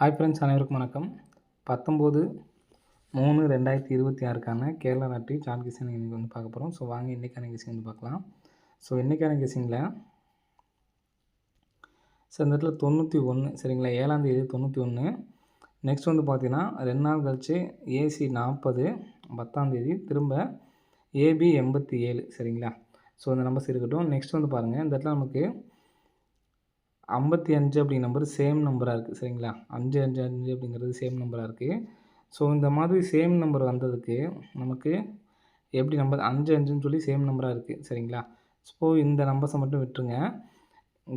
Hi friends, அனைவருக்கும் வணக்கம். 19/3/2026க்கான Kerala lottery chart guessing இன்றைக்கி வந்து பார்க்க போகிறோம். ஸோ வாங்க இன்றைக்கான கெஸ்ஸிங் வந்து பார்க்கலாம். ஸோ இன்றைக்கான கெஸ்ஸிங்கில் இந்த இடத்துல 91 சரிங்களா, 7ஆம் தேதி 91. நெக்ஸ்ட் வந்து பார்த்தீங்கன்னா 2 நாள் கழிச்சு AC 40, 10ஆம் தேதி திரும்ப AB 87 சரிங்களா. ஸோ இந்த நம்பர்ஸ் இருக்கட்டும். நெக்ஸ்ட் வந்து பாருங்கள், இந்த இடத்துல நமக்கு 55 அப்படிங்கிற நம்பர் சேம் நம்பராக இருக்குது சரிங்களா. 555 அப்படிங்கிறது சேம் நம்பராக இருக்குது. ஸோ இந்த மாதிரி சேம் நம்பர் வந்ததுக்கு நமக்கு எப்படி நம்பர் 55ன்னு சொல்லி சேம் நம்பராக இருக்குது சரிங்களா. ஸோ இந்த நம்பர்ஸை மட்டும் விட்டுருங்க.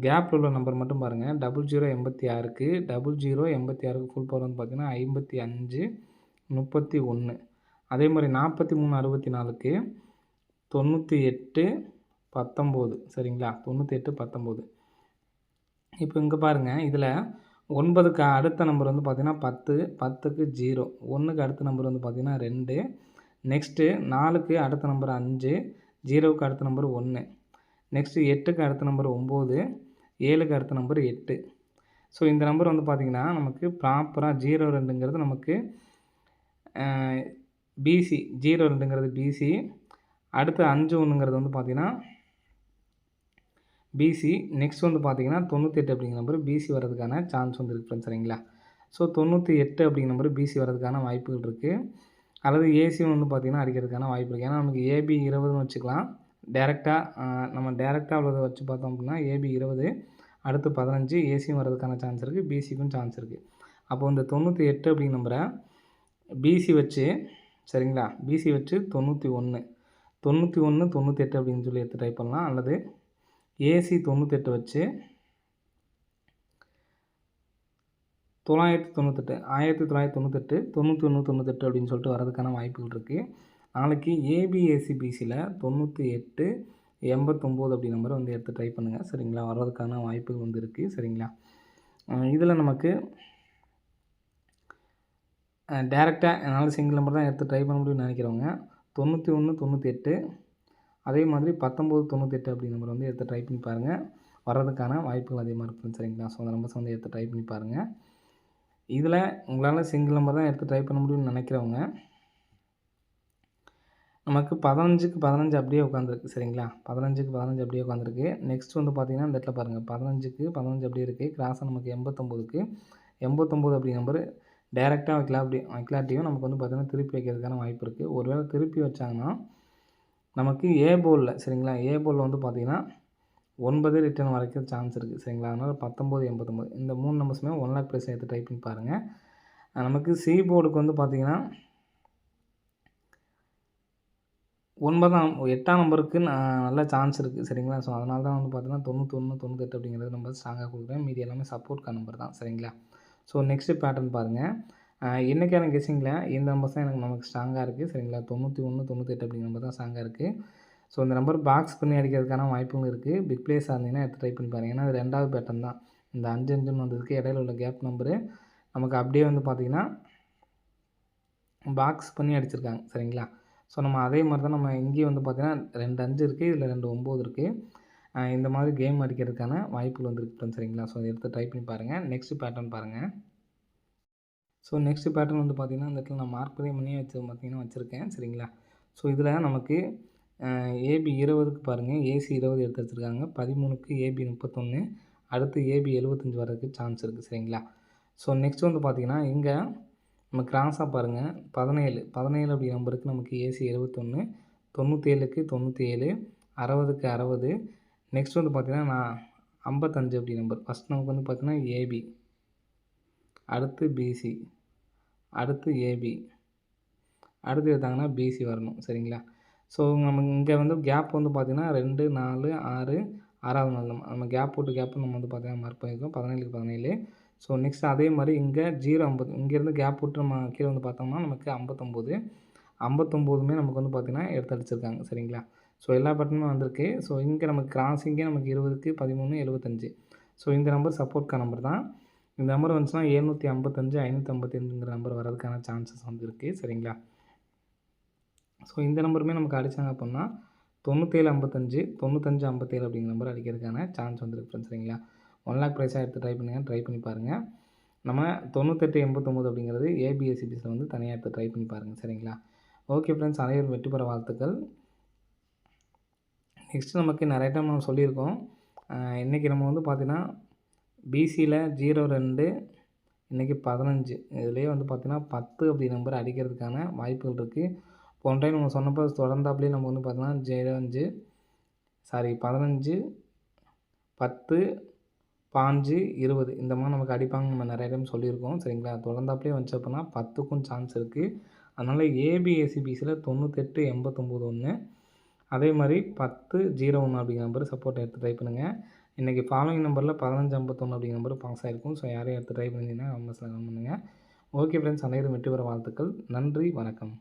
கேப்பில் உள்ள நம்பர் மட்டும் பாருங்கள். 0086க்கு 0086க்கு ஃபுல் பவர் வந்து பார்த்திங்கன்னா 55 31. அதே மாதிரி 4364க்கு 98 19 சரிங்களா. 98 19. இப்போ இங்கே பாருங்கள், இதில் 9க்கு அடுத்த நம்பர் வந்து பார்த்திங்கன்னா 10, 10க்கு 0, 1க்கு அடுத்த நம்பர் வந்து பார்த்திங்கன்னா 2, நெக்ஸ்ட்டு 4க்கு அடுத்த நம்பர் 5, 0க்கு அடுத்த நம்பர் 1, நெக்ஸ்ட்டு 8க்கு அடுத்த நம்பர் 9, 7க்கு அடுத்த நம்பர் 8. ஸோ இந்த நம்பர் வந்து பார்த்திங்கன்னா நமக்கு ப்ராப்பராக 02ங்கிறது நமக்கு பிசி, 02ங்கிறது பிசி, அடுத்து 51ங்கிறது வந்து பார்த்திங்கன்னா பிசி. நெக்ஸ்ட் வந்து பார்த்திங்கன்னா 98 அப்படிங்கிற நம்பர் பிசி வரதுக்கான சான்ஸ் வந்து இருக்குது ஃப்ரெண்ட்ஸ் சரிங்களா. ஸோ 98 அப்படிங்கிற நம்பர் பிசி வரதுக்கான வாய்ப்புகள் இருக்குது. அல்லது ஏசியும் வந்து பார்த்திங்கன்னா அடிக்கிறதுக்கான வாய்ப்பு இருக்குது. ஏன்னா நமக்கு AB 20ன்னு வச்சுக்கலாம். நம்ம டேரெக்டாக உள்ளதை வச்சு பார்த்தோம் அப்படின்னா AB 20, அடுத்து 15, ஏசியும் வரதுக்கான சான்ஸ் இருக்குது, பிசிக்கும் சான்ஸ் இருக்குது. அப்போ இந்த 98 அப்படிங்கிற நம்பரை பிசி வச்சு சரிங்களா, பிசி வச்சு 91, 91, 98 அப்படின்னு சொல்லி எடுத்து ட்ரை பண்ணலாம். அல்லது ஏசி 98 வச்சு 998, 1998, 91, 98 அப்படின்னு சொல்லிட்டு வரதுக்கான வாய்ப்புகள் இருக்குது. நாளைக்கு ஏபிஏசி பிசியில் 98, 89 அப்படி நம்பரை வந்து எடுத்து ட்ரை பண்ணுங்கள் சரிங்களா. வர்றதுக்கான வாய்ப்புகள் வந்து இருக்குது சரிங்களா. இதில் நமக்கு டேரெக்டாக என்னால் சிங்கிள் நம்பர் தான் எடுத்து ட்ரை பண்ண முடியும்னு நினைக்கிறவங்க 91, 98, அதே மாதிரி 19, 98 அப்படி நம்பர் வந்து எடுத்து ட்ரை பண்ணி பாருங்கள். வர்றதுக்கான வாய்ப்புகள் அதிகமாக இருக்குது சரிங்களா. ஸோ அந்த நம்பர்ஸ் வந்து எடுத்து ட்ரை பண்ணி பாருங்கள். இதில் உங்களால் சிங்கிள் நம்பர் தான் எடுத்து ட்ரை பண்ண முடியும்னு நினைக்கிறவங்க நமக்கு 15க்கு 15 அப்படியே உட்காந்துருக்கு சரிங்களா. 15க்கு 15 அப்படியே உட்காந்துருக்கு. நெக்ஸ்ட் வந்து பார்த்திங்கன்னா இந்த இடத்துல பாருங்கள், 15க்கு 15 அப்படியே இருக்குது. கிராஸாக நமக்கு 89க்கு 89 அப்படி நம்பர் டேரெக்டாக வைக்கலாட்டியும் நமக்கு வந்து பார்த்திங்கன்னா திருப்பி வைக்கிறதுக்கான வாய்ப்பு இருக்குது. ஒருவேளை திருப்பி வச்சாங்கன்னா நமக்கு ஏ போலில் சரிங்களா, ஏ போலில் வந்து பார்த்திங்கன்னா 9 ரிட்டர்ன் வரைக்கும் சான்ஸ் இருக்குது சரிங்களா. அதனால் 19, 89 இந்த 3 நம்பர்ஸுமே 1 லேக் ப்ரைஸ் எடுத்து ட்ரை பண்ணி பாருங்கள். நமக்கு சி போர்டுக்கு வந்து பார்த்திங்கன்னா 8ஆம் நம்பருக்கு நல்ல சான்ஸ் இருக்குது சரிங்களா. ஸோ அதனால தான் வந்து பார்த்திங்கன்னா 91, 98 அப்படிங்கிறது நம்பர் ஸ்ட்ராங்காக கொடுக்குறேன். மீதி எல்லாமே சப்போர்ட்கான நம்பர் தான் சரிங்களா. ஸோ நெக்ஸ்ட்டு பேட்டர்ன் பாருங்கள். இன்றைக்கான கெஸ்ஸிங்கில் இந்த நம்பர்ஸ் தான் நமக்கு ஸ்ட்ராங்காக இருக்குது சரிங்களா. 91, 98 அப்படிங்கிற நம்பர் தான் ஸ்ட்ராங்காக இருக்குது. ஸோ இந்த நம்பர் பாக்ஸ் பண்ணி அடிக்கிறதுக்கான வாய்ப்பும் இருக்குது. பிக் பிளேஸாக இருந்தீங்கன்னா எடுத்து ட்ரை பண்ணி பாருங்கள். ஏன்னா அது 2வது பேட்டர்ன் தான். இந்த 5 வந்ததுக்கு இடையில உள்ள கேப் நம்பரு நமக்கு அப்படியே வந்து பார்த்திங்கன்னா பாக்ஸ் பண்ணி அடிச்சிருக்காங்க சரிங்களா. ஸோ நம்ம அதே மாதிரி தான் நம்ம இங்கேயும் வந்து பார்த்திங்கன்னா 2 5 இருக்குது, இதில் 2 9 இருக்குது. இந்த மாதிரி கேம் அடிக்கிறதுக்கான வாய்ப்புகள் வந்துருக்கு சரிங்களா. ஸோ அதை எடுத்து ட்ரை பண்ணி பாருங்கள். நெக்ஸ்ட் பேட்டர்ன் பாருங்கள். ஸோ நெக்ஸ்ட் பேட்டர்ன் வந்து பார்த்திங்கன்னா இந்த இடத்துல நான் மார்க் பண்ணி வச்சுருக்கேன் சரிங்களா. ஸோ இதில் நமக்கு AB 20க்கு பாருங்கள், AC 20 எடுத்து வச்சுருக்காங்க. 13க்கு AB 31, அடுத்து AB 75 வர்றதுக்கு சான்ஸ் இருக்குது சரிங்களா. ஸோ நெக்ஸ்ட் வந்து பார்த்திங்கன்னா இங்கே நம்ம கிராஸாக பாருங்கள், 17 அப்படி நம்பருக்கு நமக்கு AC 21, 97க்கு 97, 60க்கு 60. நெக்ஸ்ட் வந்து பார்த்திங்கன்னா 55 அப்படி நம்பர். ஃபஸ்ட் நமக்கு வந்து பார்த்திங்கன்னா AB, அடுத்து BC, அடுத்து AB, அடுத்து எடுத்தாங்கன்னா BC வரணும் சரிங்களா. ஸோ நம்ம இங்கே வந்து கேப் வந்து பார்த்திங்கன்னா 2, 4, 6, 6வது நாள் நம்ம கேப் நம்ம வந்து பார்த்திங்கன்னா மார்க் பண்ணியிருக்கோம் 17க்கு 17. ஸோ நெக்ஸ்ட் அதே மாதிரி இங்கே 050 இங்கேருந்து கேப் விட்டு நம்ம கீழே வந்து பார்த்தோம்னா நமக்கு 59, 59மே நமக்கு வந்து பார்த்திங்கன்னா எடுத்து அடிச்சிருக்காங்க சரிங்களா. ஸோ எல்லா பட்டனுமே வந்திருக்கு. ஸோ இங்கே நமக்கு கிராஸிங்கே நமக்கு 20க்கு 13, 75. ஸோ இந்த நம்பர் சப்போர்ட்கான நம்பர் தான். இந்த நம்பர் வந்துச்சுன்னா 755, 555ங்கிற நம்பர் வரதுக்கான சான்சஸ் வந்து இருக்குது சரிங்களா. ஸோ இந்த நம்பருமே நமக்கு அடித்தாங்க அப்படின்னா 97 55, 95 57 அப்படிங்கிற நம்பர் அடிக்கிறதுக்கான சான்ஸ் வந்துருக்கு ஃப்ரெண்ட்ஸ் சரிங்களா. 1 லேக் ப்ரைஸாக எடுத்து ட்ரை பண்ணி பாருங்கள். நம்ம 9889 அப்படிங்கிறது ஏபிஎஸ்சிபிஸில் வந்து தனியாக எடுத்து ட்ரை பண்ணி பாருங்கள். சரிங்களா? ஓகே ஃப்ரெண்ட்ஸ், அனைவரும் வெற்றி பெற வாழ்த்துக்கள். நெக்ஸ்ட்டு நமக்கு நிறைய டைம் நம்ம சொல்லியிருக்கோம். இன்றைக்கி நம்ம வந்து பார்த்திங்கன்னா பிசியில் 02 இன்றைக்கி 15 இதுலேயே வந்து பார்த்திங்கன்னா 10 அப்படி நம்பர் அடிக்கிறதுக்கான வாய்ப்புகள் இருக்குது. போன டைம் நம்ம சொன்னப்போ தொடர்ந்தாப்புலேயே நம்ம வந்து பார்த்திங்கன்னா 15 15 10 5 20 இந்த மாதிரி நமக்கு அடிப்பாங்கன்னு நம்ம நிறைய டைம் சொல்லியிருக்கோம். சரிங்களா? தொடர்ந்தாப்புலேயே வந்துச்சு அப்படின்னா 10க்கும் சான்ஸ் இருக்குது. அதனால் ஏபிஎஸ்சிபிசியில் 98 89 1 அதே மாதிரி 10 01 அப்படிங்கிற நம்பர் சப்போர்ட் எடுத்து ட்ரை பண்ணுங்கள். இன்றைக்கி ஃபாலோயிங் நம்பரில் 15 51 அப்படிங்கிற நம்பர் பாஸ் ஆகிருக்கும். ஸோ யாரையும் எடுத்து ட்ரை பண்ணிங்கன்னா கமெண்ட்ஸில் கமெண்ட் பண்ணுங்கள். ஓகே ஃப்ரெண்ட்ஸ், அனைவரும் வெற்றி பெற வாழ்த்துக்கள். நன்றி, வணக்கம்.